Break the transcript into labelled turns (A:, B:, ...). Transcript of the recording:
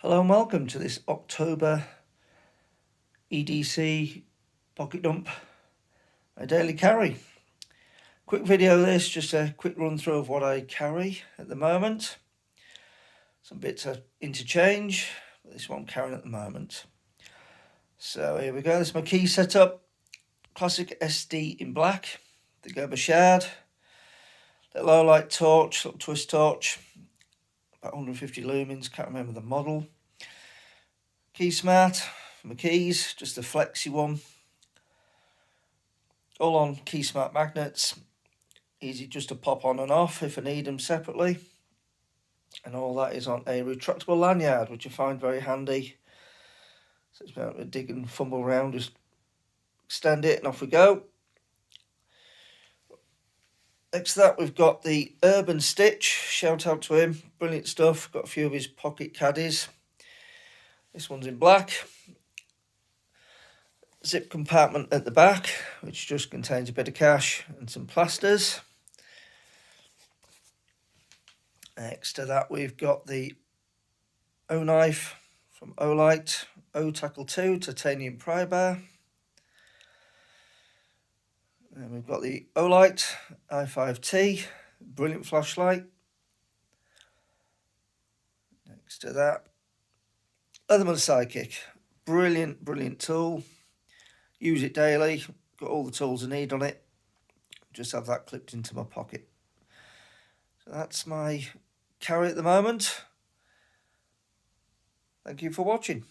A: Hello and welcome to this October EDC pocket dump, a daily carry. Quick video this, just a quick run through of what I carry at the moment. Some bits are interchange, but this is what I'm carrying at the moment. So here we go, this is my key setup. Classic SD in black, the Gerber shard, little low light torch, little twist torch, about 150 lumens, can't remember the model. Key smart for my keys, just a flexi one. All on key smart magnets, easy just to pop on and off if I need them separately. And all that is on a retractable lanyard, which I find very handy. So it's about to dig and fumble around, just extend it and off we go. Next to that we've got the Urban Stitch, shout out to him, brilliant stuff. Got a few of his pocket caddies. This one's in black. Zip compartment at the back, which just contains a bit of cash and some plasters. Next to that we've got the O knife from Olight, O Tackle 2 titanium pry bar. And we've got the Olight i5T, brilliant flashlight. Next to that, Leatherman Sidekick, brilliant tool. Use it daily, got all the tools I need on it. Just have that clipped into my pocket. So that's my carry at the moment. Thank you for watching.